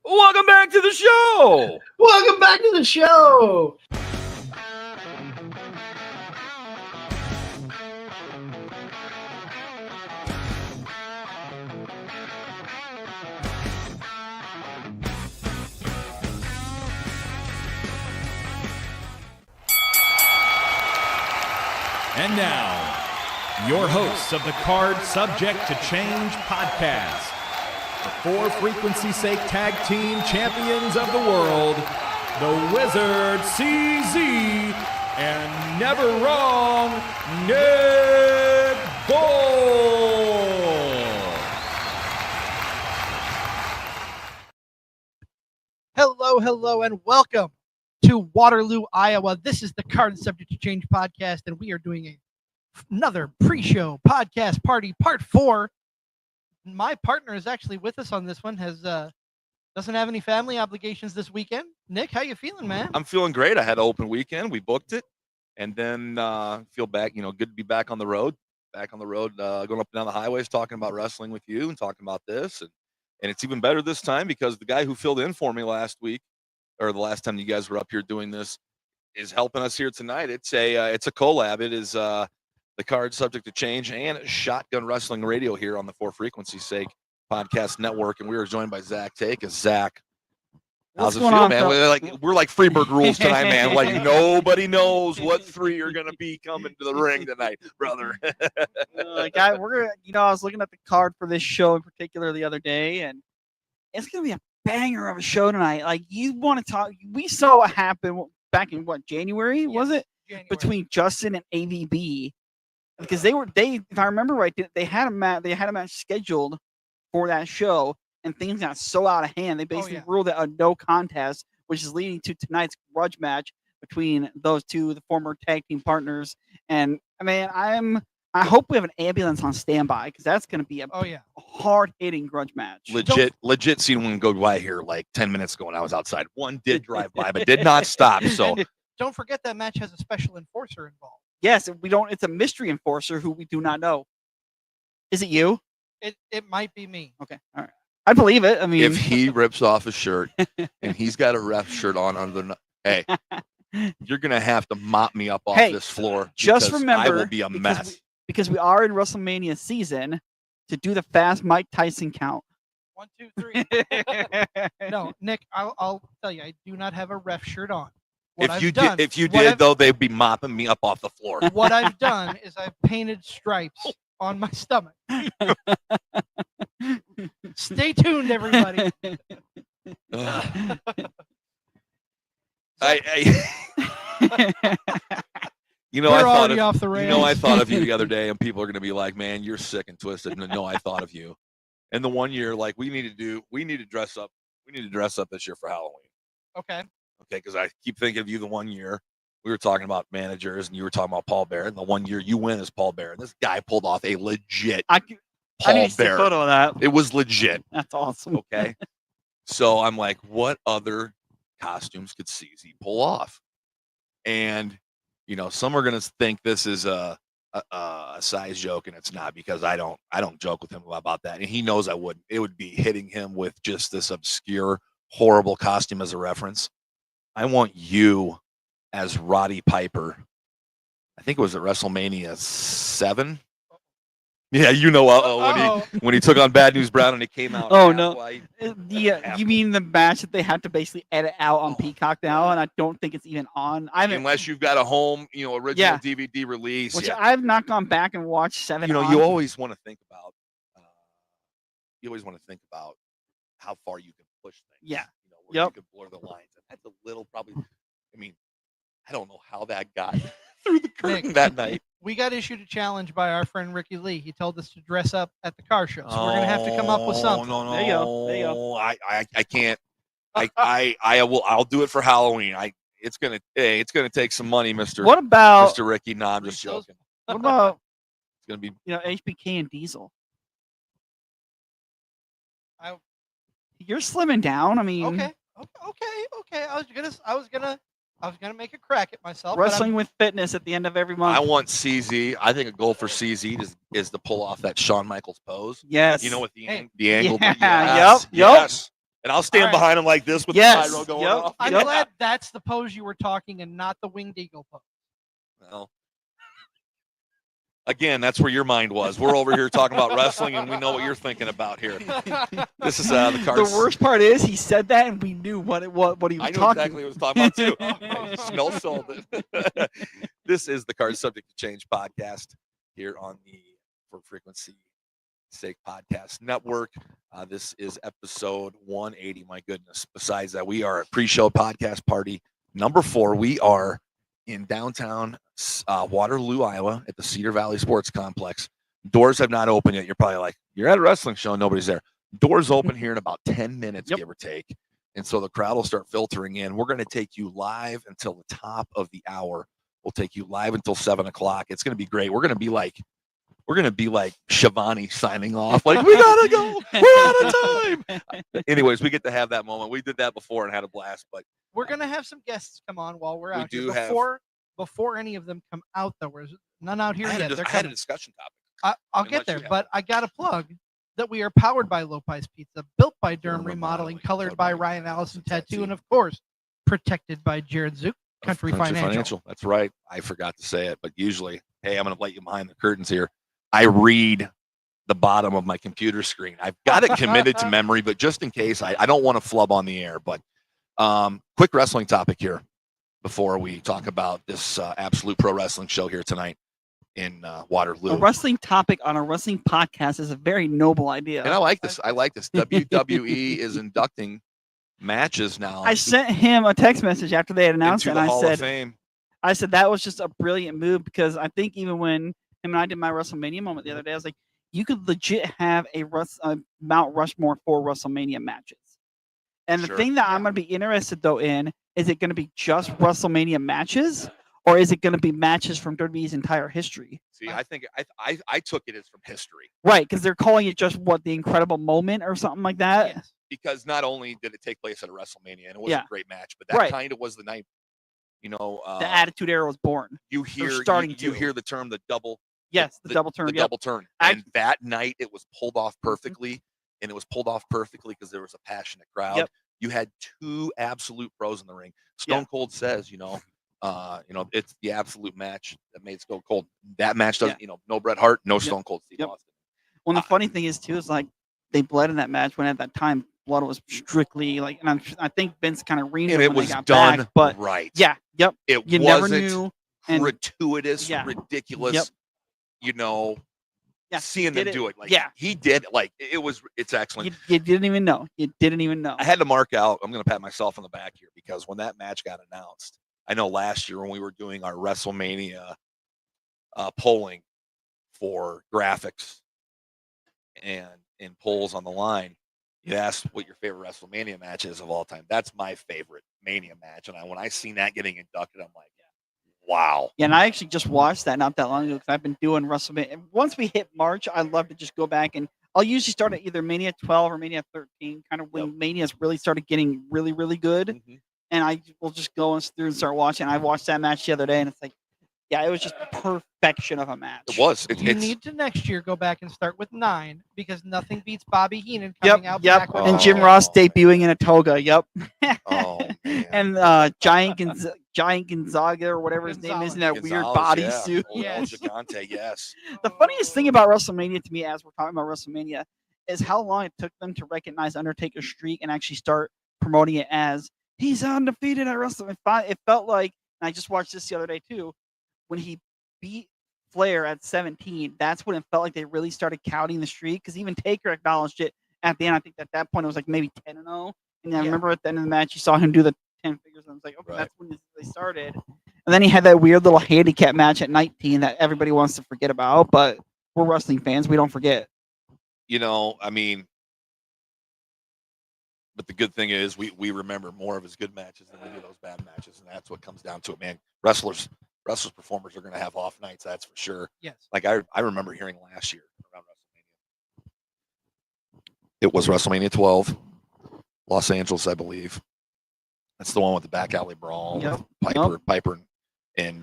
Welcome back to the show. Welcome back to the show. And now, your hosts of the Card Subject to Change podcast, the For Frequency's Sake Tag Team Champions of the World, the Wizard CZ, and never wrong, Nick Bull. Hello, and welcome to Waterloo, Iowa. This is the Card Subject to Change podcast, and we are doing another pre-show podcast party, part 4. My partner is actually with us on this one. Doesn't have any family obligations this weekend. Nick, how you feeling, man? I'm feeling great. I had an open weekend. We booked it, and then feel back. Good to be back on the road. Going up and down the highways, talking about wrestling with you and talking about this, and it's even better this time because the guy who filled in for me last week, or the last time you guys were up here doing this, is helping us here tonight. It's a collab. It is the Card Subject to Change and Shotgun Wrestling Radio here on the For Frequency's Sake podcast network, and we are joined by Zach Take. Zach, how's it feel, man? We're like Freebird rules tonight, man. Like nobody knows what three are gonna be coming to the ring tonight, brother. I was looking at the card for this show in particular the other day, and it's gonna be a banger of a show tonight. Like, you want to talk? We saw what happened back in January? Yes, was it January. Between Justin and AVB, because they if I remember right, they had a match scheduled for that show, and things got so out of hand they basically ruled it a no contest, which is leading to tonight's grudge match between those two, the former tag team partners. And I mean, I hope we have an ambulance on standby, because that's going to be a hard-hitting grudge match. Legit seen one go by here like 10 minutes ago when I was outside. One did drive by, but did not stop. So don't forget that match has a special enforcer involved. Yes, it's a mystery enforcer who we do not know. Is it you? It might be me. Okay, all right. I believe it. I mean, if he rips off his shirt and he's got a ref shirt on under hey, you're going to have to mop me up off this floor. Just remember, I will be a mess. Because we are in WrestleMania season, to do the fast Mike Tyson count. 1, 2, 3. No, Nick, I'll tell you, I do not have a ref shirt on. If you did, though, they'd be mopping me up off the floor. What I've done is I've painted stripes on my stomach. Stay tuned, everybody. I thought of you the other day, and people are going to be like, "Man, you're sick and twisted." No, I thought of you. And the one year, like, we need to dress up. We need to dress up this year for Halloween. Okay, because I keep thinking of you. The one year we were talking about managers, and you were talking about Paul Bear. And the one year you went as Paul Bear, and this guy pulled off a legit I Paul need to Bear. see a photo of that. It was legit. That's awesome. Okay, so I'm like, what other costumes could CZ pull off? And some are going to think this is a size joke, and it's not, because I don't joke with him about that, and he knows I wouldn't. It would be hitting him with just this obscure, horrible costume as a reference. I want you as Roddy Piper. I think it was at WrestleMania 7. Yeah, when he took on Bad News Brown and he came out. Oh no! You mean the match that they had to basically edit out on Peacock now, and I don't think it's even on. Unless you've got a home, original DVD release. Which I've not gone back and watched 7. You always want to think about. How far you can push things. Yeah. Where you can blur the lines. And that's a little probably. I don't know how that got through the curtain that night. We got issued a challenge by our friend Ricky Lee. He told us to dress up at the car show, so we're gonna have to come up with something. No. There you go. I can't. I'll do it for Halloween. It's gonna take some money, Mr. What about Mr. Ricky? No, I'm just joking. What about it's gonna be HBK and Diesel? You're slimming down. I mean, okay. I was gonna make a crack at myself. Wrestling with fitness at the end of every month. I want CZ. I think a goal for CZ is to pull off that Shawn Michaels pose. Yes. With the angle. Yeah. Yes. And I'll stand All right. behind him like this with Yes. the pyro going Yep. off. I'm Yeah. glad that's the pose you were talking and not the winged eagle pose. Well, again, that's where your mind was. We're over here talking about wrestling, and we know what you're thinking about here. This is the The cards. worst part is he said that and we knew what he was I knew talking. exactly what he was talking about too. I smell sold it. This is the Card Subject to Change podcast here on the For Frequency Sake Podcast Network. This is episode 180. My goodness. Besides that, we are at Preshow Podcast Party number 4. We are in downtown Waterloo, Iowa, at the Cedar Valley Sports Complex. Doors have not opened yet. You're probably like, you're at a wrestling show, nobody's there. Doors open here in about 10 minutes, Yep. give or take. And so the crowd will start filtering in. We're going to take you live until the top of the hour. We'll take you live until 7 o'clock. It's going to be great. We're going to be like Shivani signing off. Like, we gotta go. We're out of time. Anyways, we get to have that moment. We did that before and had a blast. But We're gonna have some guests come on while we're We out here. do have- Before any of them come out, though. There's none out here I yet. had, They're I had a coming. discussion topic. I'll unless get you there, have but I got to plug that we are powered by Lopez Pizza, built by Durham Durham Remodeling, Remodeling, colored colored by by Ryan Allison Tattoo, Tattoo. and of course, protected by Jared Zook, Country Financial. That's right. I forgot to say it, but usually, hey, I'm going to let you behind the curtains here. I read the bottom of my computer screen. I've got it committed to memory, but just in case, I don't want to flub on the air. But quick wrestling topic here before we talk about this absolute pro wrestling show here tonight in Waterloo. A wrestling topic on a wrestling podcast is a very noble idea. And I like this. WWE is inducting matches now. I sent him a text message after they had announced it, into and the I Hall of said, Fame. that was just a brilliant move because I think even when him and I did my WrestleMania moment the other day, I was like, you could legit have a Mount Rushmore for WrestleMania matches. And the Sure. thing that I'm going to be interested though in, is it going to be just WrestleMania matches, or is it going to be matches from WWE's entire history? See, I think I took it as from history. Right, because they're calling it just the incredible moment or something like that. Yes. Because not only did it take place at a WrestleMania and it was Yeah. a great match, but that Right. kind of was the night. You know, The Attitude Era was born. you hear starting you to. hear the term the double. Yes, the double turn. The Yep. double turn. I- And that night it was pulled off perfectly, and it was pulled off perfectly because there was a passionate crowd. Yep. You had two absolute pros in the ring. Stone Cold says, it's the absolute match that made Stone Cold. That match doesn't, no Bret Hart, no Stone Cold Steve Yep. Austin. Well, the funny thing is too is like they bled in that match when at that time blood was strictly like, and I think Vince kind of reamed And it it when was they got done back, but right. yeah, yep, It you never wasn't knew. And gratuitous, Yeah. ridiculous. Yep. Yeah, Seeing did them it. do it. Like Yeah. he did. Like it's excellent. you didn't even know. You didn't even know. I had to mark out. I'm going to pat myself on the back here because when that match got announced, I know last year when we were doing our WrestleMania polling for graphics and in polls on the line, you asked what your favorite WrestleMania match is of all time. That's my favorite Mania match. And when I seen that getting inducted, I'm like, wow. Yeah, and I actually just watched that not that long ago because I've been doing WrestleMania. Once we hit March, I love to just go back and I'll usually start at either Mania 12 or Mania 13, kind of when Mania's really started getting really, really good. Mhm. And I will just go through and start watching. I watched that match the other day, and it's like, yeah, it was just perfection of a match. It was. You It's need to next year go back and start with 9 because nothing beats Bobby Heenan coming out Yep. backwards. And Jim Oh, Ross man. debuting in a toga. Yep. oh man. And Giant Gonzaga or whatever his name is in that weird Gonzalez, bodysuit. Yeah. Yes. El Gigante, yes. The funniest thing about WrestleMania to me, as we're talking about WrestleMania, is how long it took them to recognize Undertaker's streak and actually start promoting it as he's undefeated at WrestleMania. It felt like, and I just watched this the other day too, when he beat Flair at 17, that's when it felt like they really started counting the streak because even Taker acknowledged it at the end. I think at that point it was like maybe 10-0. And I remember at the end of the match, you saw him do the 10 figures, and I was like, okay, Right. that's when they started. And then he had that weird little handicap match at 19 that everybody wants to forget about, but we're wrestling fans. We don't forget. I mean, but the good thing is we remember more of his good matches than we do those bad matches, and that's what comes down to it, man. Wrestlers, performers are going to have off nights, that's for sure. Yes. Like I remember hearing last year around WrestleMania. It was WrestleMania 12, Los Angeles, I believe. That's the one with the back alley brawl, Yep. with Piper and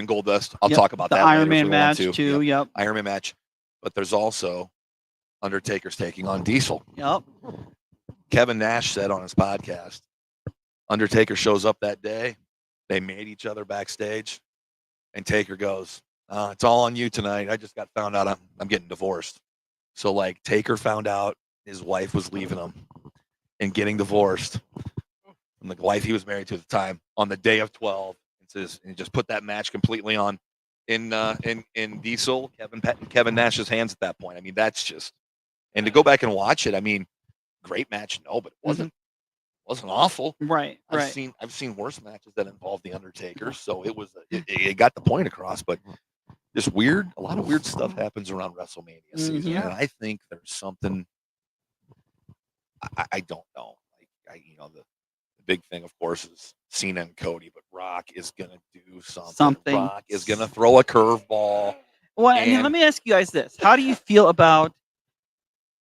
Goldust. I'll Yep. talk about The that Iron later if Man we want match to. too. Yep. Iron Man match, but there's also Undertaker's taking on Diesel. Yep. Kevin Nash said on his podcast, Undertaker shows up that day. They made each other backstage, and Taker goes, "It's all on you tonight. I just got found out I'm getting divorced." So like Taker found out his wife was leaving him and getting divorced, and the wife he was married to at the time on the day of 12. And he just put that match completely on in Diesel, Kevin Nash's hands at that point. I mean, that's just, and to go back and watch it, I mean, great match, no, but it wasn't awful. Right. I've seen worse matches that involved the Undertaker, so it got the point across. But just a lot of weird stuff happens around WrestleMania season, and I think there's something. I don't know. The big thing, of course, is Cena and Cody, but Rock is gonna do something. Rock is gonna throw a curveball. Well, and let me ask you guys this: how do you feel about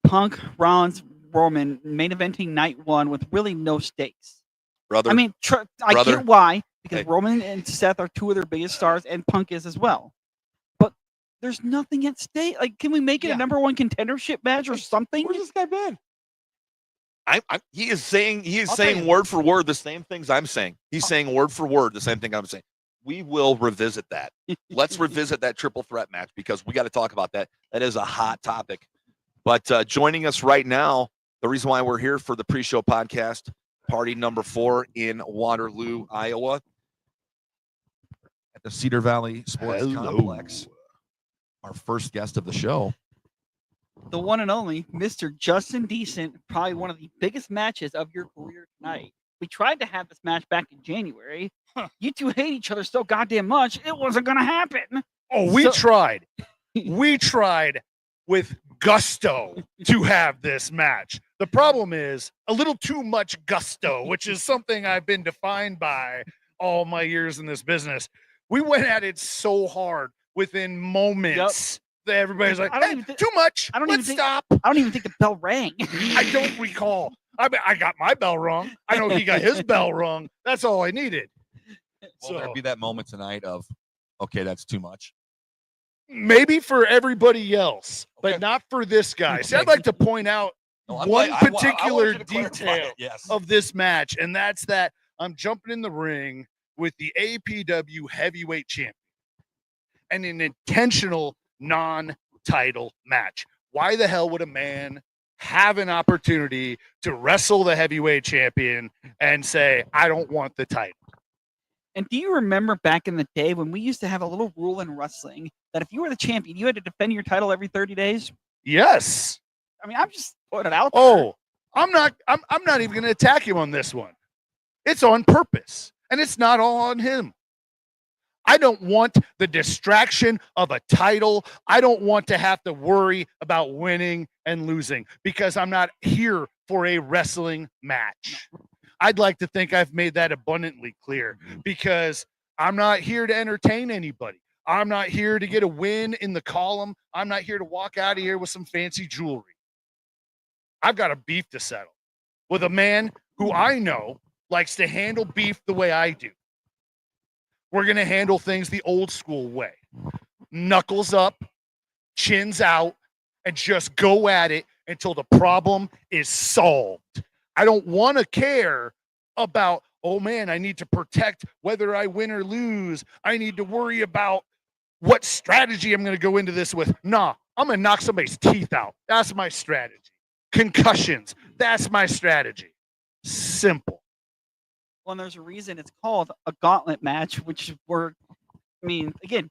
Punk, Rollins, Roman main eventing night one with really no stakes? Brother, I mean, I get why, because Hey. Roman and Seth are two of their biggest stars, and Punk is as well. But there's nothing at stake. Like, can we make it a number one contendership match or something? Where's this guy been? He is saying you. word for word the same things I'm saying. He's saying word for word the same thing I'm saying. We will revisit that. Let's revisit that triple threat match because we got to talk about that. That is a hot topic. But joining us right now, the reason why we're here for the pre-show podcast, party number 4 in Waterloo, Iowa, at the Cedar Valley Sports Complex. Our first guest of the show. The one and only Mr. Justin Decent, probably one of the biggest matches of your career tonight. We tried to have this match back in January. You two hate each other so goddamn much, it wasn't going to happen. Oh, we tried. We tried with gusto to have this match. The problem is a little too much gusto, which is something I've been defined by all my years in this business. We went at it so hard within moments. Everybody's like, too much. Let's stop. I don't even think the bell rang. I don't recall. I got my bell rung. I know he got his bell rung. That's all I needed. Will there be that moment tonight of, okay, that's too much? Maybe for everybody else, Okay. but not for this guy. See, I'd like to point out one particular detail of this match, and that's that I'm jumping in the ring with the APW heavyweight champion and an intentional non-title match. Why the hell would a man have an opportunity to wrestle the heavyweight champion and say, I don't want the title? And do you remember back in the day when we used to have a little rule in wrestling that if you were the champion, you had to defend your title every 30 days? Yes. I mean, I'm just putting it out there. Oh, I'm not even going to attack him on this one. It's on purpose, and it's not all on him. I don't want the distraction of a title. I don't want to have to worry about winning and losing because I'm not here for a wrestling match. I'd like to think I've made that abundantly clear because I'm not here to entertain anybody. I'm not here to get a win in the column. I'm not here to walk out of here with some fancy jewelry. I've got a beef to settle with a man who I know likes to handle beef the way I do. We're going to handle things the old school way. Knuckles up, chins out, and just go at it until the problem is solved. I don't want to care about, oh man, I need to protect whether I win or lose. I need to worry about what strategy I'm going to go into this with. Nah, I'm going to knock somebody's teeth out. That's my strategy. Concussions, that's my strategy. Simple. Well, there's a reason it's called a gauntlet match, which were, I mean, again,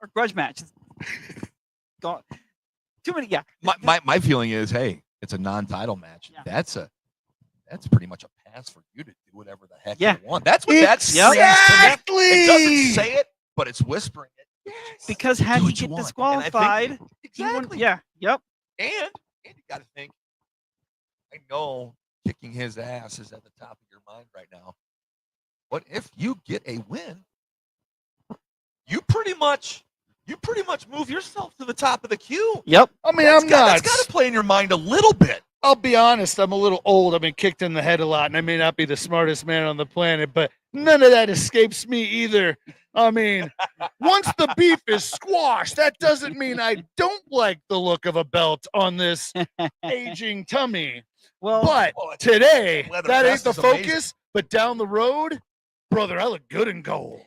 or grudge match. Too many, yeah. My feeling is, hey, it's a non-title match. Yeah. That's pretty much a pass for you to do whatever the heck you want. That's what Exactly. that it doesn't say it, but it's whispering it. Because had Do he what you get want. disqualified, And I think- he wouldn't- exactly. yeah, yep. And you got to think, I know kicking his ass is at the top of your mind right now. But if you get a win, you pretty much move yourself to the top of the queue. Yep. I mean, That's I'm not. That's got to play in your mind a little bit. I'll be honest, I'm a little old. I've been kicked in the head a lot, and I may not be the smartest man on the planet, but None of that escapes me either. I mean, once the beef is squashed, that doesn't mean I don't like the look of a belt on this aging tummy. Well, But today, leather that ain't vest the is amazing. focus. But down the road, brother, I look good in gold.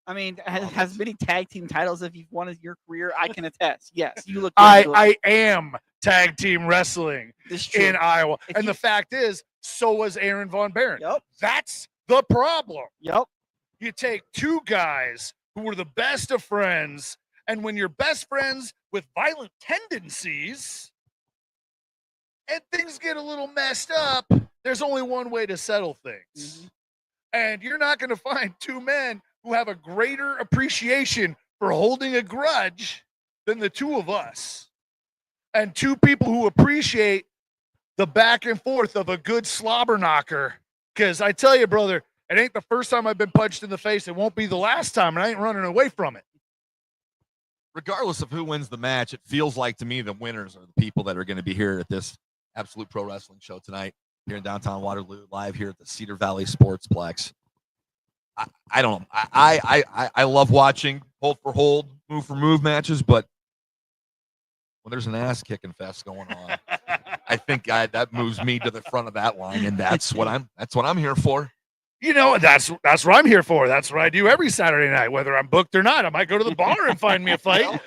I mean, has many tag team titles if you've won in your career. I can attest. Yes, you look. Good. I am tag team wrestling This is true. in Iowa. If And you- the fact is, so was Aaron Von Baron. Yep. That's the problem. Yep. You take two guys who were the best of friends, and when you're best friends with violent tendencies and things get a little messed up, there's only one way to settle things. And you're not going to find two men who have a greater appreciation for holding a grudge than the two of us. And two people who appreciate the back and forth of a good slobber knocker. Because I tell you, brother, it ain't the first time I've been punched in the face. It won't be the last time, and I ain't running away from it. Regardless of who wins the match, it feels like to me the winners are the people that are going to be here at this Absolute Pro Wrestling show tonight here in downtown Waterloo, live here at the Cedar Valley Sportsplex. I don't know. I love watching hold for hold, move for move matches, but when there's an ass kicking fest going on, I think that moves me to the front of that line, and that's what I'm here for. You know, that's what I'm here for. That's what I do every Saturday night, whether I'm booked or not. I might go to the bar and find me a fight.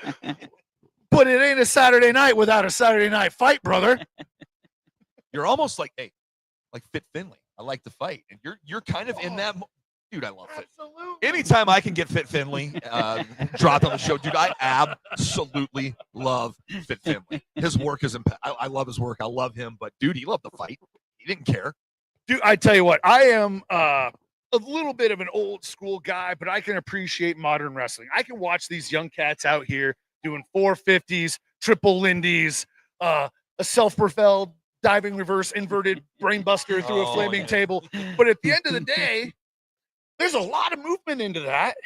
But it ain't a Saturday night without a Saturday night fight, brother. You're almost like Fit Finley. I like to fight, and you're kind of in that. Dude, I love Fit. Absolutely. Anytime I can get Fit Finley dropped on the show, dude, I absolutely love Fit Finley. His work is I love his work. I love him, but dude, he loved the fight. He didn't care. Dude, I tell you what, I am a little bit of an old school guy, but I can appreciate modern wrestling. I can watch these young cats out here doing 450s, triple lindies, a self-propelled diving reverse inverted brainbuster through a flaming table. But at the end of the day, there's a lot of movement into that.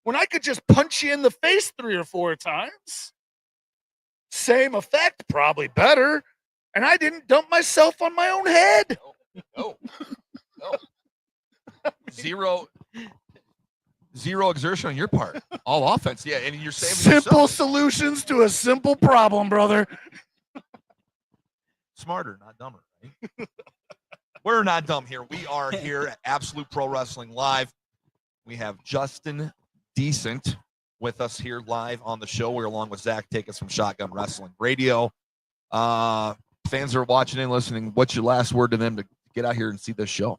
When I could just punch you in the face 3 or 4 times, same effect, probably better. And I didn't dump myself on my own head. No. Zero exertion on your part. All offense. Yeah, and you're saving Simple yourself. solutions to a simple problem, brother. Smarter, not dumber. Right? We're not dumb here. We are here at Absolute Pro Wrestling Live. We have Justin Decent with us here live on the show. We're along with Zach Takis from Shotgun Wrestling Radio. Fans are watching and listening. What's your last word to them to get out here and see this show?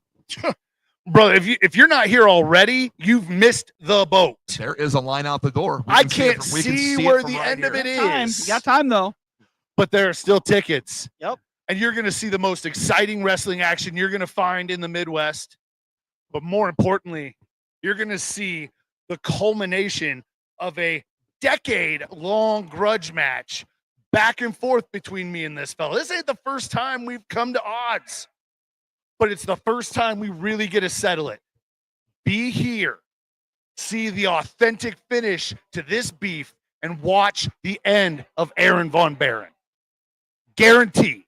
Brother, if you're not here already, you've missed the boat. There is a line out the door. I can't see where the end of it is. You got time though. But there are still tickets. Yep. And you're going to see the most exciting wrestling action you're going to find in the Midwest. But more importantly, you're going to see the culmination of a decade-long grudge match back and forth between me and this fella. This ain't the first time we've come to odds, but it's the first time we really get to settle it. Be here, see the authentic finish to this beef, and watch the end of Aaron Von Baron. Guaranteed.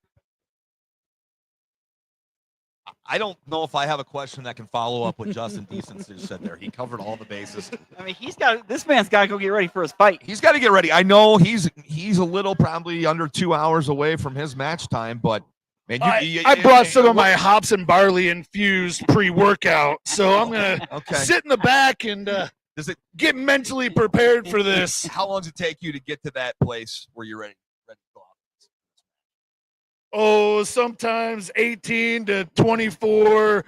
I don't know if I have a question that can follow up what Justin Decent just said there. He covered all the bases. I mean, this man's got to go get ready for his fight. He's got to get ready. I know he's a little probably under 2 hours away from his match time, but man, I brought some of my hops and barley infused pre-workout, so I'm gonna sit in the back and get mentally prepared for this. How long does it take you to get to that place where you're ready to go out? Oh, sometimes 18 to 24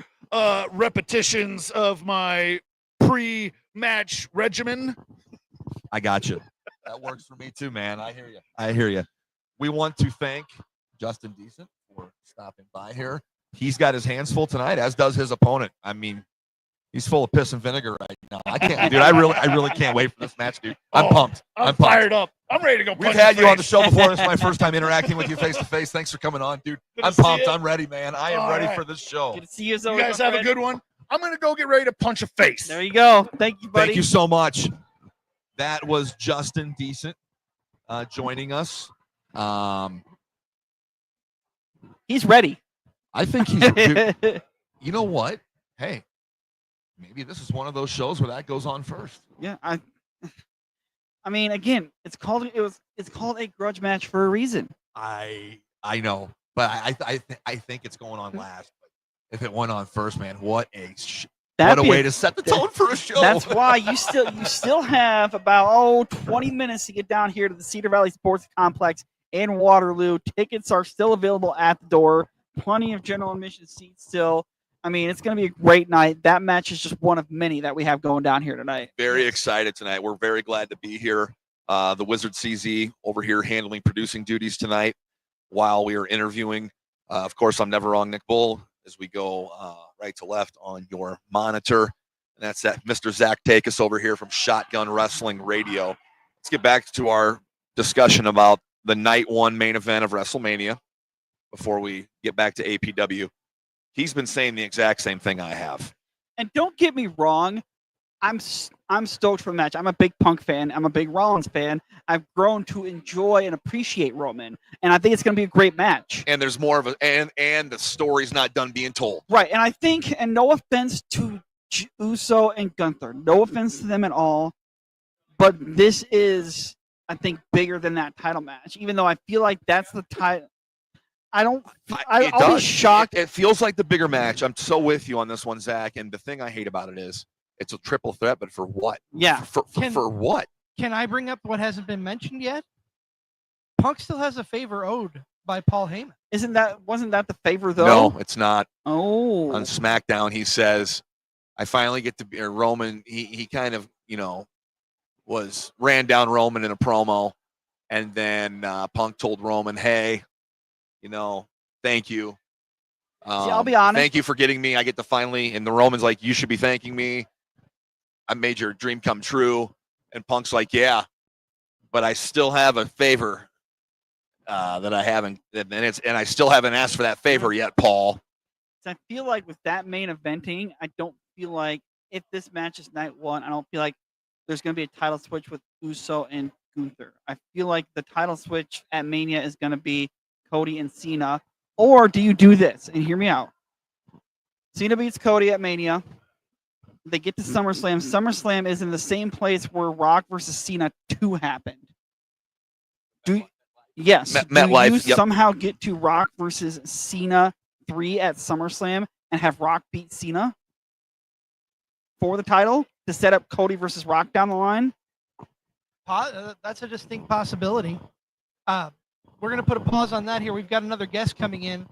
repetitions of my pre-match regimen. I got you. That works for me too, man. I hear you. We want to thank Justin Decent for stopping by here. He's got his hands full tonight, as does his opponent. I mean, he's full of piss and vinegar right now. I can't, dude. I really can't wait for this match, dude. I'm pumped. I'm pumped. fired up. I'm ready to go. We've had you on the show before. This is my first time interacting with you face to face. Thanks for coming on, dude. I'm pumped. I'm ready, man. I am ready for this show. Good to see you. You guys have a good one. I'm gonna go get ready to punch a face. There you go. Thank you, buddy. Thank you so much. That was Justin Decent joining us. He's ready. I think he's. Dude, you know what? Hey, maybe this is one of those shows where that goes on first. Yeah, I mean, again, it's called a grudge match for a reason. I know, but I think it's going on last. But if it went on first, man, what a way to set the tone for a show. That's why you still have about 20 minutes to get down here to the Cedar Valley Sports Complex in Waterloo. Tickets are still available at the door. Plenty of general admission seats still. I mean, it's going to be a great night. That match is just one of many that we have going down here tonight. Very excited tonight. We're very glad to be here. The Wizard CZ over here handling producing duties tonight while we are interviewing. Of course, I'm never wrong, Nick Bull, as we go right to left on your monitor. And that's that Mr. Zach Takis over here from Shotgun Wrestling Radio. Let's get back to our discussion about the night one main event of WrestleMania before we get back to APW. He's been saying the exact same thing I have. And don't get me wrong, I'm stoked for the match. I'm a big Punk fan. I'm a big Rollins fan. I've grown to enjoy and appreciate Roman, and I think it's going to be a great match. And there's more of a and the story's not done being told. Right, and I think, and no offense to Uso and Gunther, no offense to them at all, but this is, I think, bigger than that title match. Even though I feel like that's the title. I'll be shocked. It feels like the bigger match. I'm so with you on this one, Zach. And the thing I hate about it is it's a triple threat, but for what? Yeah. For what? Can I bring up what hasn't been mentioned yet? Punk still has a favor owed by Paul Heyman. Wasn't that the favor though? No, it's not. Oh. On SmackDown, he says, I finally get to be Roman. He kind of, ran down Roman in a promo. And then Punk told Roman, hey, thank you. See, I'll be honest. Thank you for getting me. I get to finally, and the Roman's like, you should be thanking me. I made your dream come true. And Punk's like, yeah, but I still have a favor that I haven't, and I still haven't asked for that favor yet, Paul. I feel like with that main eventing, I don't feel like if this match is night one, I don't feel like there's going to be a title switch with Uso and Gunther. I feel like the title switch at Mania is going to be Cody and Cena, or do you do this? And hear me out. Cena beats Cody at Mania. They get to SummerSlam. SummerSlam is in the same place where Rock versus Cena 2 happened. Yes. MetLife. You somehow get to Rock versus Cena 3 at SummerSlam and have Rock beat Cena for the title to set up Cody versus Rock down the line? That's a distinct possibility. We're going to put a pause on that here. We've got another guest coming in.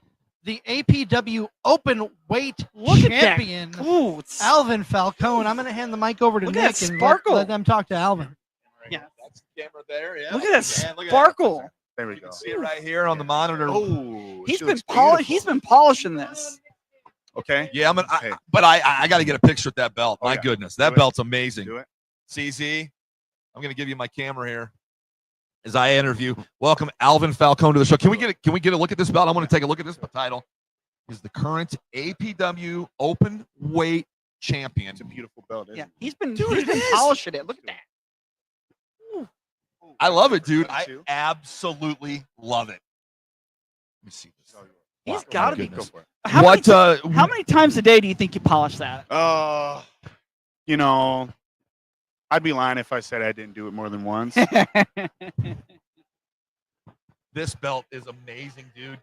The APW open weight champion, Alvin Falcone. I'm going to hand the mic over to Nick and let them talk to Alvin. Yeah. That's the camera there. Yeah. Look at that sparkle. There we You go. can see it right here on the monitor. Oh, He's been polishing this. Okay. Yeah, Okay. but I got to get a picture with that belt. My goodness, that Do it. belt's amazing. Do it. CZ, I'm going to give you my camera here as I interview. Welcome Alvin Falcone to the show. Can we get a look at this belt? I want to take a look at this title. He's the current APW open weight champion. It's a beautiful belt. Isn't Yeah, it? he's been is. polishing it. Look at that. I love it, dude. Me I too. absolutely love it. Let me see this. He's Wow, got my to be. goodness. How many times a day do you think you polish that? I'd be lying if I said I didn't do it more than once. This belt is amazing, dude.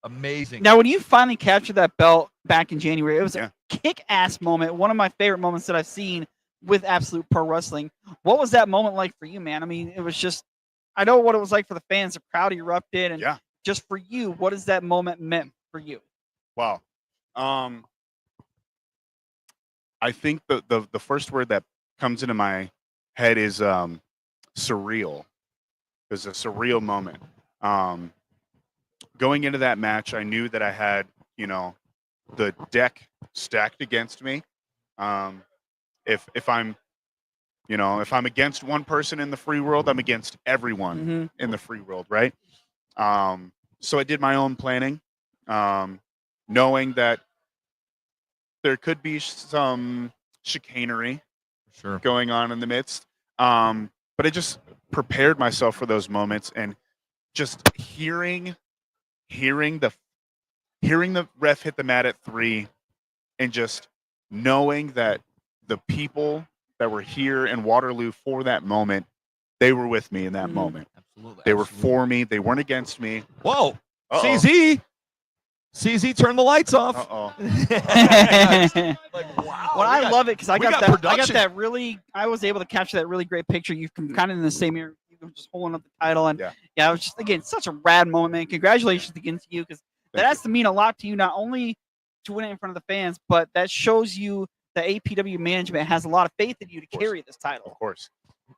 Amazing. Now, when you finally captured that belt back in January, it was Yeah. a kick-ass moment. One of my favorite moments that I've seen with Absolute Pro Wrestling. What was that moment like for you, man? I mean, it was just, I know what it was like for the fans. The crowd erupted. And Yeah. just for you, what has that moment meant for you? Wow. I think the first word that comes into my head is surreal. It was a surreal moment. Going into that match, I knew that I had, the deck stacked against me. If I'm against one person in the free world, I'm against everyone in the free world, right? So I did my own planning, knowing that there could be some chicanery going on in the midst. But I just prepared myself for those moments, and just hearing the ref hit the mat at 3 and just knowing that the people that were here in Waterloo for that moment, they were with me in that moment. Absolutely. They were for me. They weren't against me. Whoa. Uh-oh. CZ, turn the lights off. Uh-oh. Like, wow. Well, I love it because I we got got that. I got production. that really. I was able to capture that really great picture. You've come kind of in the same area. You were just holding up the title, and yeah, it was just again such a rad moment, man. Congratulations again to you because that has to mean a lot to you, not only to win it in front of the fans, but that shows you that APW management has a lot of faith in you to carry this title. Of course,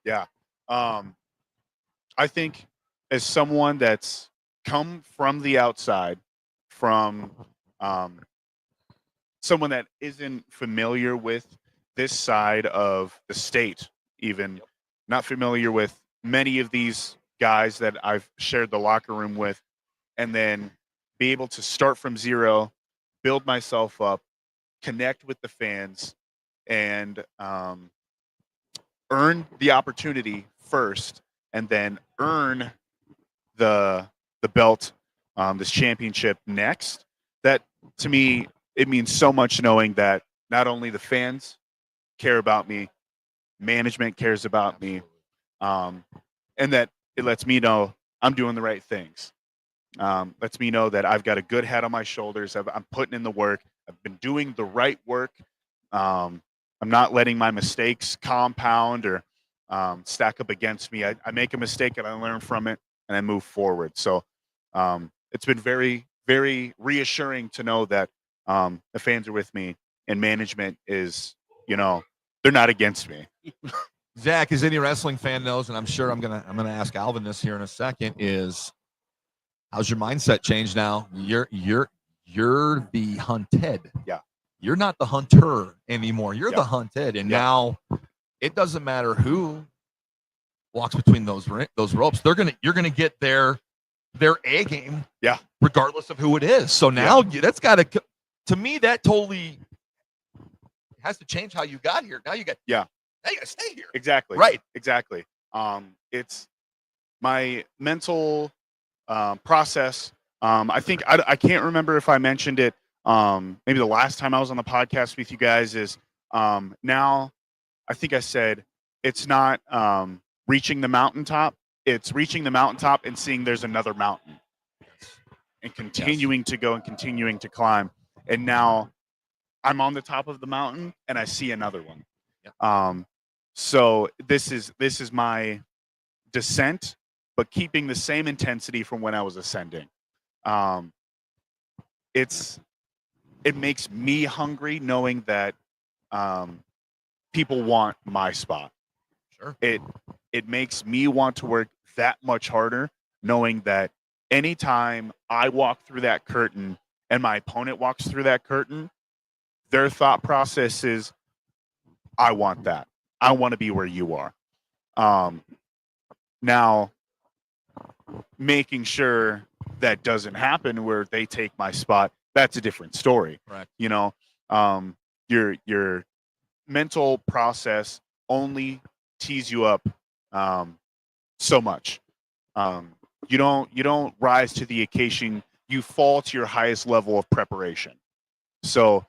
yeah. I think as someone that's come from the outside, from someone that isn't familiar with this side of the state, even not familiar with many of these guys that I've shared the locker room with, and then be able to start from zero, build myself up, connect with the fans, and earn the opportunity first, and then earn the belt, this championship next. That, to me, it means so much knowing that not only the fans care about me, management cares about me, and that it lets me know I'm doing the right things. Lets me know that I've got a good head on my shoulders. I'm putting in the work. I've been doing the right work. I'm not letting my mistakes compound or stack up against me. I make a mistake and I learn from it and I move forward. So it's been very, very reassuring to know that the fans are with me and management is, they're not against me. Zach, as any wrestling fan knows, and I'm sure I'm gonna ask Alvin this here in a second, is how's your mindset changed now? You're the hunted. Yeah. You're not the hunter anymore. You're the hunted, and Yeah. now it doesn't matter who walks between those ropes. You're gonna get their A game. Yeah. Regardless of who it is. So now that's got to me that totally has to change how you got here. Now you got Now you got to stay here. Exactly. Right. Exactly. It's my mental process. I think I can't remember if I mentioned it. Maybe the last time I was on the podcast with you guys is now I think I said it's not reaching the mountaintop. It's reaching the mountaintop and seeing there's another mountain and continuing to go and continuing to climb. And now I'm on the top of the mountain and I see another one. Yeah. So this is my descent, but keeping the same intensity from when I was ascending. It makes me hungry knowing that people want my spot. Sure. It makes me want to work that much harder, knowing that anytime I walk through that curtain and my opponent walks through that curtain, their thought process is, I want that. I want to be where you are. Now, making sure that doesn't happen where they take my spot, that's a different story. Right. Your mental process only tees you up so much. You don't rise to the occasion. You fall to your highest level of preparation. So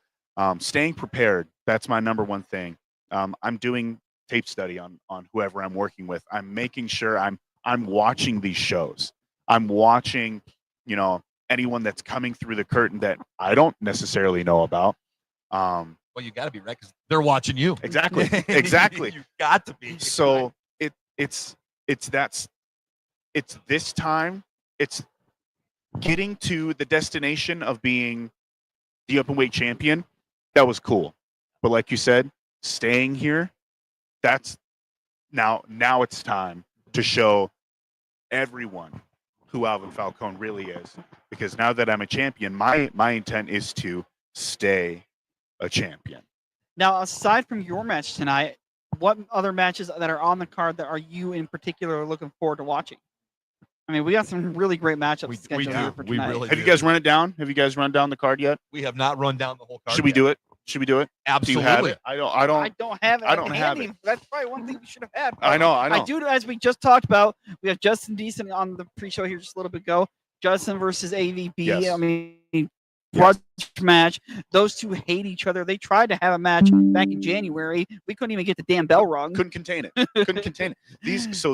staying prepared, that's my number one thing. I'm doing tape study on whoever I'm working with. I'm making sure I'm watching these shows. I'm watching, anyone that's coming through the curtain that I don't necessarily know about. Well, you got to be right because they're watching you. Exactly. You got to be. So it's this time. It's getting to the destination of being the open weight champion. That was cool, but like you said, staying here. That's now it's time to show everyone who Alvin Falcone really is. Because now that I'm a champion, my intent is to stay a champion. Now, aside from your match tonight, what other matches that are on the card that are you in particular looking forward to watching? I mean, we got some really great matchups scheduled here for tonight. really Have you guys run it down? Have you guys run down the card yet? We have not run down the whole card. Should we yet. do it? Should we do it? Absolutely. Do you have it? I don't have it. I don't have handy. it. That's probably one thing we should have had. I know. I do, as we just talked about, we have Justin Decent on the pre-show here just a little bit ago. Justin versus AVB. Yes. I mean, grudge match. Those two hate each other. They tried to have a match back in January. We couldn't even get the damn bell rung. Couldn't contain it. Couldn't contain it.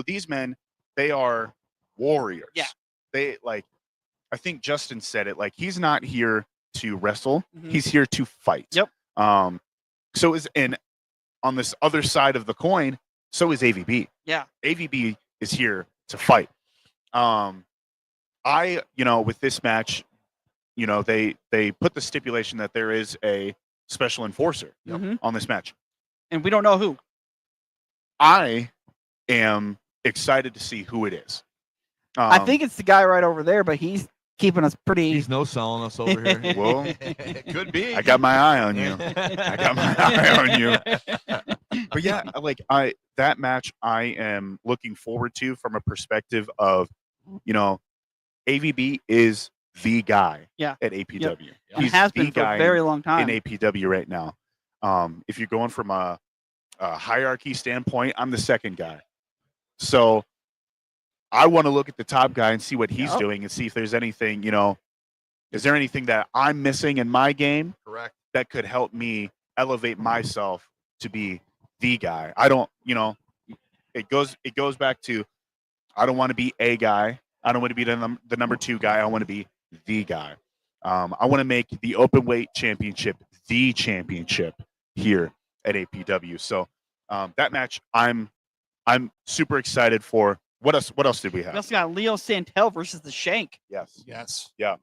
These men, they are warriors. Yeah. They I think Justin said it. He's not here to wrestle. Mhm. He's here to fight. Yep. And on this other side of the coin, so is AVB. Yeah. AVB is here to fight. With this match, they put the stipulation that there is a special enforcer Mhm. on this match. And we don't know who. I am excited to see who it is. I think it's the guy right over there, but he's keeping us pretty. He's no selling us over here. Well, It could be. I got my eye on you. I got my eye on you. But yeah, that match I am looking forward to from a perspective of, AVB is the guy Yeah. at APW. and He's has the been for a guy very long time. in APW right now. If you're going from a hierarchy standpoint, I'm the second guy. So I want to look at the top guy and see what he's Yep. doing and see if there's anything, is there anything that I'm missing in my game Correct. that could help me elevate myself to be the guy. I don't, it goes back to, I don't want to be a guy. I don't want to be the number 2 guy. I want to be the guy. I want to make the open weight championship the championship here at APW. So that match, I'm super excited for. What else did we We have? also got Leo Santel versus the Shank. Yes. Yes. Yeah.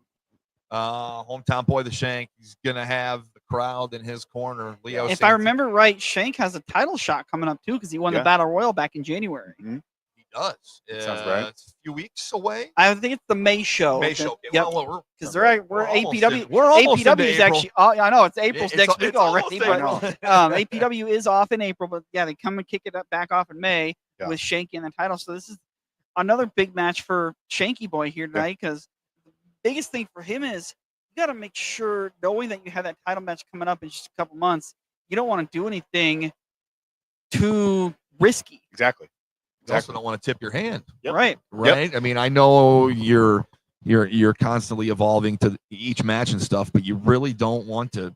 Hometown boy, the Shank. He's gonna have the crowd in his corner. Leo. If I remember right, Shank has a title shot coming up too because he won the Yeah. Battle Royal back in January. he does. Sounds right. It's a few weeks away. I think it's the May show. May show. Okay, Yep. well, Because almost we're APW. in- we're almost APW into is April. actually. Oh, I know it's April's It's- next week it's almost already. April. But APW is off in April, but yeah, they come and kick it up back off in May Yeah. with Shanky in the title. So this is another big match for Shanky Boy here tonight because the biggest thing for him is you got to make sure, knowing that you have that title match coming up in just a couple months, you don't want to do anything too risky, Exactly. You also don't want to tip your hand, Yep. right? right? I mean, I know you're constantly evolving to each match and stuff, but you really don't want to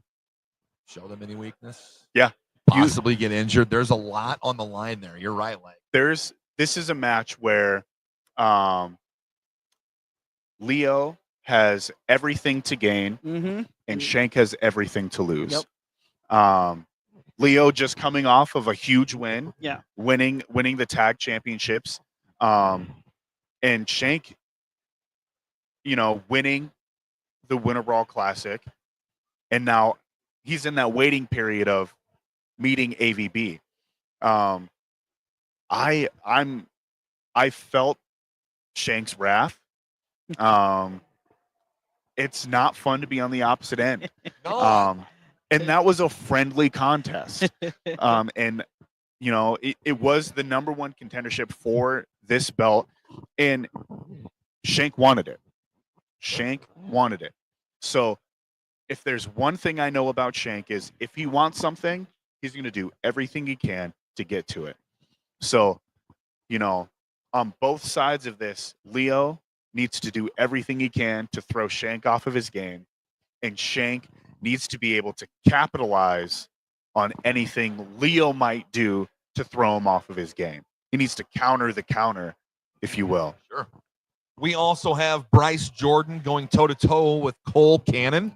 show them any weakness. Yeah. Possibly get injured. There's a lot on the line there. You're right, like. This is a match where Leo has everything to gain Mm-hmm. and Shank has everything to lose. Yep. Leo just coming off of a huge win, Yeah. winning the tag championships, and Shank, winning the Winter Brawl Classic, and now he's in that waiting period of meeting AVB. I felt Shank's wrath. It's not fun to be on the opposite end. And that was a friendly contest. And it was the number 1 contendership for this belt, and Shank wanted it. Shank wanted it. So if there's one thing I know about Shank is if he wants something, he's going to do everything he can to get to it. So, on both sides of this, Leo needs to do everything he can to throw Shank off of his game, and Shank needs to be able to capitalize on anything Leo might do to throw him off of his game. He needs to counter the counter, if you will. Sure. We also have Bryce Jordan going toe-to-toe with Cole Cannon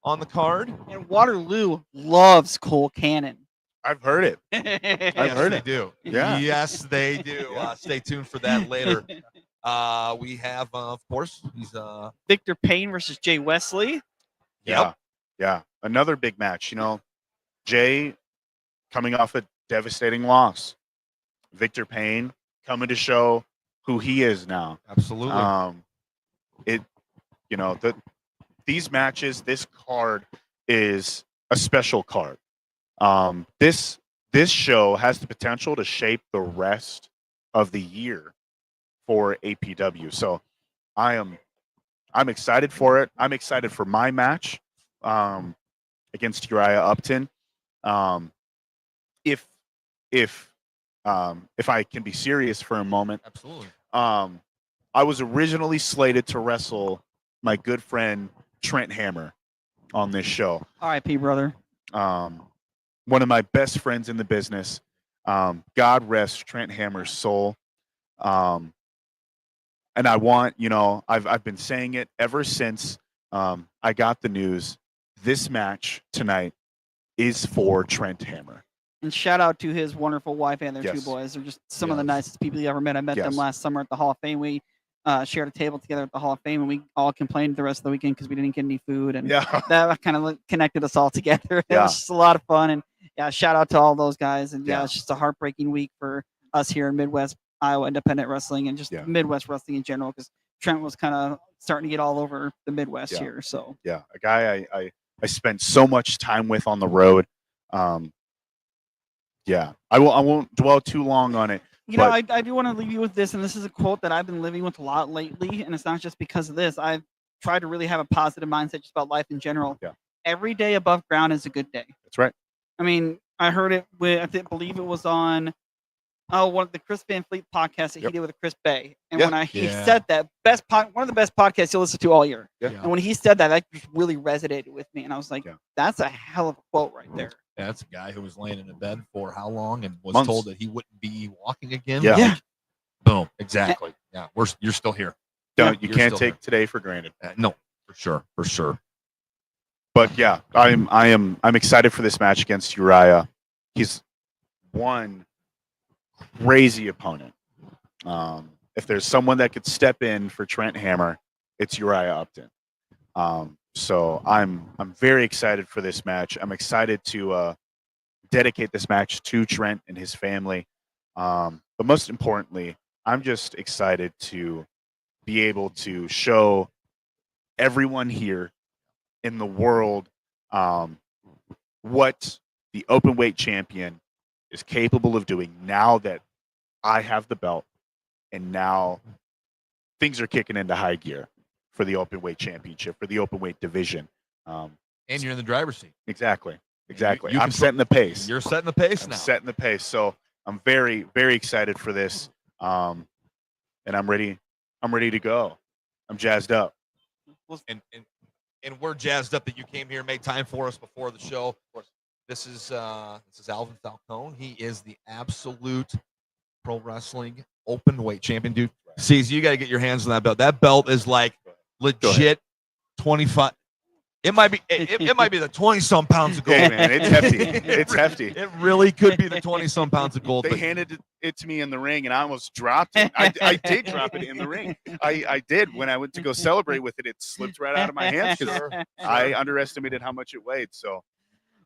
on the card. And Waterloo loves Cole Cannon. I've heard it. Yes, heard they it. do. Yeah. Yes, they do. Stay tuned for that later. We have, of course, he's Victor Payne versus Jay Wesley. Yeah. Yeah. Another big match. Jay coming off a devastating loss. Victor Payne coming to show who he is now. absolutely. These matches, this card is a special card. This show has the potential to shape the rest of the year for APW. So I'm excited for it. I'm excited for my match against Uriah Upton. If I can be serious for a moment, absolutely. I was originally slated to wrestle my good friend Trent Hammer on this show. R.I.P. brother. One of my best friends in the business. God rest Trent Hammer's soul. And I want, I've been saying it ever since I got the news. This match tonight is for Trent Hammer. And shout out to his wonderful wife and their two Yes. boys. They're just some of the nicest people you ever met. I met them Yes. last summer at the Hall of Fame. We shared a table together at the Hall of Fame, and we all complained the rest of the weekend because we didn't get any food. And Yeah. that kind of connected us all together. It Yeah. was just a lot of fun. And yeah, shout out to all those guys. And Yeah. it's just a heartbreaking week for us here in Midwest Iowa independent wrestling and just Yeah. Midwest wrestling in general, because Trent was kind of starting to get all over the Midwest Yeah. here. So Yeah. A guy I spent so much time with on the road. Yeah. I won't dwell too long on it. you know, I do want to leave you with this, and this is a quote that I've been living with a lot lately, and it's not just because of this. I've tried to really have a positive mindset just about life in general. Yeah. Every day above ground is a good day. That's right. I mean, I heard it with, believe it was on one of the Chris Van Fleet podcasts that he Yep. did with Chris Bay. And Yeah. when he Yeah. said that, one of the best podcasts you'll listen to all year. Yeah. And when he said that, that just really resonated with me. And I was like, Yeah. that's a hell of a quote right there. Yeah, that's a guy who was laying in a bed for how long and was Months. told that he wouldn't be walking again. Yeah. Yeah. Boom. Exactly. Yeah. You're still here. You You're can't still take today for granted. No, for sure. For sure. But yeah, I'm excited for this match against Uriah. He's one crazy opponent. If there's someone that could step in for Trent Hammer, it's Uriah Upton. So I'm very excited for this match. I'm excited to dedicate this match to Trent and his family. But most importantly, I'm just excited to be able to show everyone here in the world what the open weight champion is capable of doing now that I have the belt, and now things are kicking into high gear for the open weight championship, for the open weight division. And you're in the driver's seat. Exactly. You I'm can setting the pace. You're setting the pace I'm now. setting the pace. So I'm very, very excited for this. And I'm ready. I'm ready to go. I'm jazzed up. And we're jazzed up that you came here and made time for us before the show. This is Alvin Falcone. He is the absolute pro wrestling open weight champion, dude. See, you got to get your hands on that belt. That belt is like legit 25. It might be it might be the 20-some pounds of gold. Hey man, it's hefty. It's hefty. It really could be the 20-some pounds of gold. They but handed it to me in the ring, and I almost dropped it. I did drop it in the ring. I did. When I went to go celebrate with it, it slipped right out of my hands because I underestimated how much it weighed. So,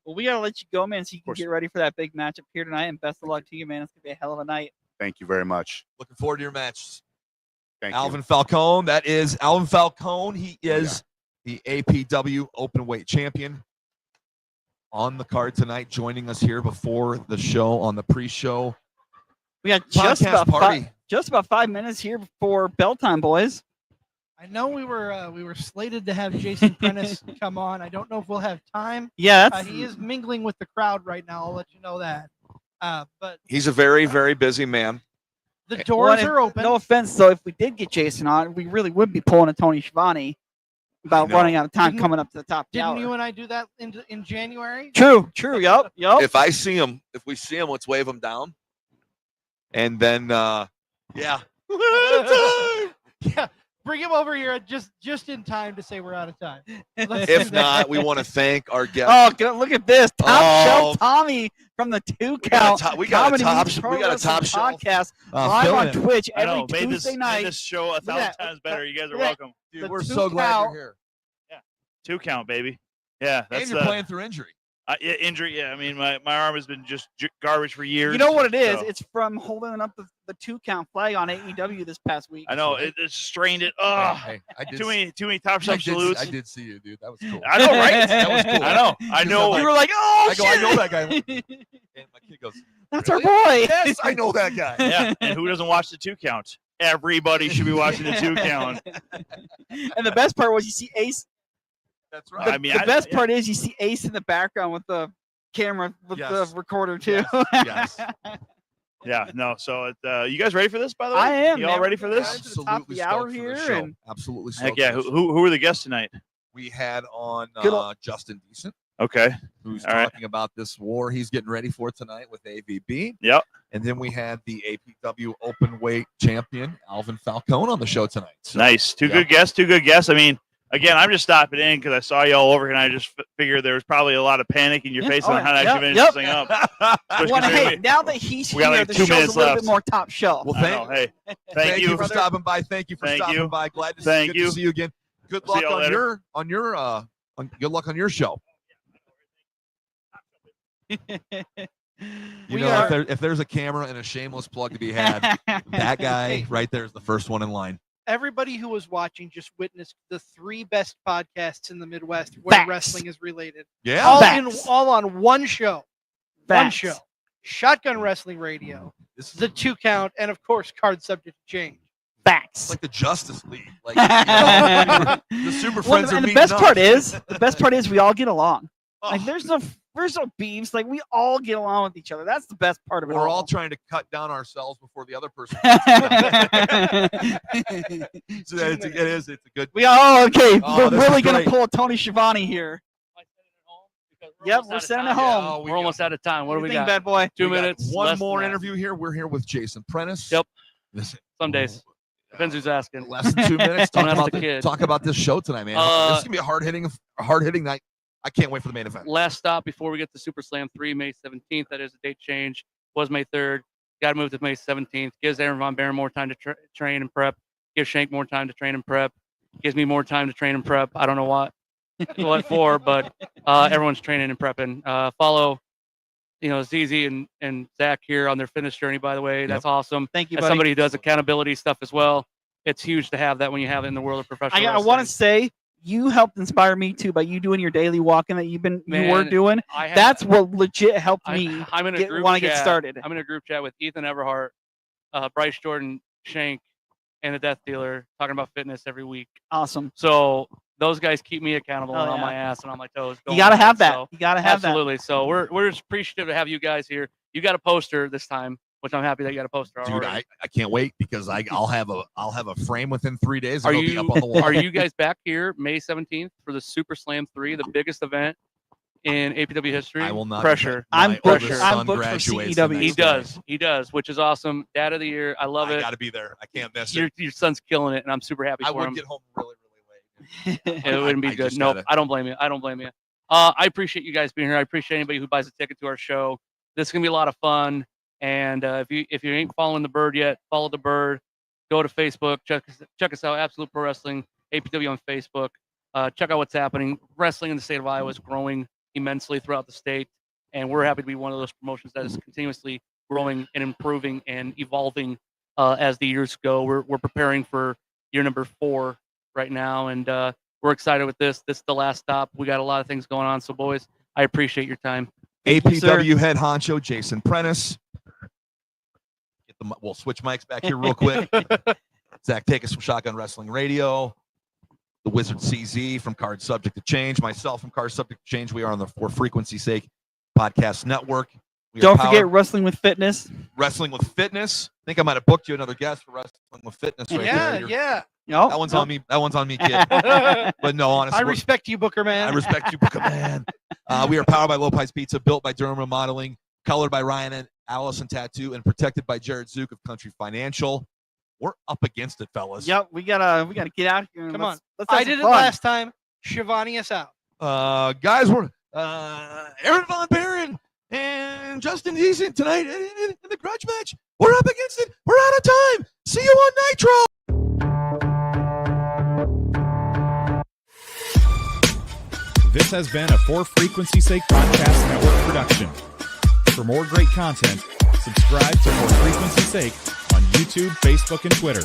Well, we got to let you go, man, so you can course. get ready for that big matchup here tonight. And best of luck to you, man. It's going to be a hell of a night. thank you very much. looking forward to your match. Thank Alvin Falcone. That is Alvin Falcone. He is the APW open weight champion. On the card tonight, joining us here before the show on the pre-show We got just podcast about party. just about 5 minutes here before bell time, boys. I know we were slated to have Jason Prentice come on. I don't know if we'll have time. Yeah, that's He is mingling with the crowd right now. I'll let you know that. But He's a very, very busy man. the doors Well, are open. No offense, though, if we did get Jason on, we really would be pulling a Tony Schiavone about know. running out of time Didn't- coming up to the top. Didn't tower. you and I do that in January? True. Yep. If we see him, let's wave him down. And then, yeah. Yeah. Bring him over here just in time to say we're out of time. Let's do If that. not, we want to thank our guest. Look at this top Oh. shelf Tommy from the Two Count we got a Comedy top Meets sh- Pro we got a Wrestling top shelf. podcast live feeling on it. Twitch I every know, made Tuesday night. this show 1,000 that. times better. You guys are Look at welcome. Dude, The we're two so glad count. you're here. 2 count, baby. Yeah, that's And you're playing through injury. yeah, injury. Yeah, I mean, my arm has been just garbage for years. You know what it is? so- It's from holding up the 2 count flag on AEW this past week. I know it strained it. Oh, Hey, I did too many top I shelf did, salutes. I did see you, dude. That was cool. I know, right? That was cool. I know. I know. You were like, oh, I go, I know shit. that guy. And my kid goes, That's "Really?" our boy. Yes, I know that guy. Yeah, and who doesn't watch the 2 count? Everybody should be watching the 2 count. And the best part was you see Ace. That's The, right. I mean, the best yeah. part is you see Ace in the background with the camera, with Yes. the recorder too. Yes. Yeah, no. So, you guys ready for this? By the way, I am. You all man. ready for We're this? getting to the top of the hour stoked for here, this show. and Absolutely Heck stoked yeah. for this show. Who are the guests tonight? We had on Justin Decent, Okay. who's All right. talking about this war he's getting ready for tonight with AVB. Yep. And then we had the APW open weight champion, Alvin Falcone, on the show tonight. So, Nice. Two good guests. I mean, again, I'm just stopping in because I saw you all over here, and I just figured there was probably a lot of panic in your face on how to actually finish this thing up. Hey, now that he's We got here, like the 2 show's a minutes little left. bit more top shelf. Well, Thank you. for stopping by. Thank you for Thank stopping you. by. Glad to Thank good you. to see you again. Good See luck y'all later. good luck on your show. If there's a camera and a shameless plug to be had, that guy right there is the first one in line. Everybody who was watching just witnessed the 3 best podcasts in the Midwest where Facts. wrestling is related. Yeah. All on one show. One Facts. show. Shotgun Wrestling Radio, This is the 2 count, and of course, Card Subject to Change. it's like the Justice League. Like the Super Friends are and the meeting best up. part is we all get along. Oh, Like there's no beefs. Like we all get along with each other. That's the best part of it. we're all trying to cut down ourselves before the other person. So it's a good. We are okay. Oh, We're this really is gonna great. pull a Tony Schiavone here. Yep, we're sending it home. We're almost out of time. What do we think, got? bad boy? 2 We got minutes. One less more than that. interview here. We're here with Jason Prentice. Yep. Listen, Some days. Depends who's asking. less than 2 minutes. Don't ask Talk the kid. about this show tonight, man. This is gonna be a hard hitting night. I can't wait for the main event. Last stop before we get to Super Slam 3, May 17th. That is a date change. Was May 3rd. Got to move to May 17th. Gives Aaron Von Baron more time to train and prep. Gives Shank more time to train and prep. Gives me more time to train and prep. I don't know what for, but everyone's training and prepping. Follow, ZZ and Zach here on their fitness journey, by the way. That's awesome. Thank you, As buddy. somebody who does accountability stuff as well, it's huge to have that when you have it in the world of professional I wrestling. want to say you helped inspire me too by you doing your daily walking that you were Man, doing. I have- That's what legit helped me I'm in a group want to chat. get started. I'm in a group chat with Ethan Everhart, Bryce Jordan, Shank, and the Death Dealer talking about fitness every week. Awesome. So those guys keep me accountable Oh, and on yeah. my ass and on my toes. You gotta have that. So, You gotta have absolutely. So we're just appreciative to have you guys here. You got a poster this time, which I'm happy that you got a poster Dude, already. I can't wait because I'll have a frame within 3 days. Are It'll be you up on the wall. are you guys back here May 17th for the Super Slam 3, the biggest event in APW history? I will not. Pressure. My I'm oldest booked- son I'm booked for graduates CEW. the He next does. day. He does, which is awesome. Dad of the year. I love I it. got to be there. I can't miss Your it. son's killing it, and I'm super happy I for would him. get home really late. It wouldn't be I good. just No, gotta- I don't blame you. I don't blame you. I appreciate you guys being here. I appreciate anybody who buys a ticket to our show. This is gonna be a lot of fun. And if you ain't following the Bird yet, follow the Bird. Go to Facebook. Check us out. Absolute Pro Wrestling APW on Facebook. Check out what's happening. Wrestling in the state of Iowa is growing immensely throughout the state, and we're happy to be one of those promotions that is continuously growing and improving and evolving as the years go. We're preparing for year number 4 right now, and we're excited with this. This is the last stop. We got a lot of things going on. So, boys, I appreciate your time. APW head honcho Jason Prentice. We'll switch mics back here real quick. Zach, take us from Shotgun Wrestling Radio. The Wizard CZ from Card Subject to Change. Myself from Card Subject to Change. We are on the For Frequency Sake Podcast Network. We are Don't forget powered- Wrestling with Fitness. Wrestling with Fitness. I think I might have booked you another guest for Wrestling with Fitness right there. Yeah. No, That one's on me. That one's on me, kid. But no, honestly, I respect you, Booker man. I respect you, Booker man. We are powered by Lopez Pizza, built by Durham Remodeling, colored by Ryan and Allison Tattoo, and protected by Jared Zook of Country Financial. We're up against it, fellas. Yep, we gotta get out here. And Come on. let's have I some did it fun. last time. Shivani us out. Guys, we're Aaron Von Baron and Justin Decent tonight in the grudge match. We're up against it. We're out of time. See you on Nitro. This has been a For Frequency Sake Podcast Network production. For more great content, subscribe to For Frequency Sake on YouTube, Facebook, and Twitter.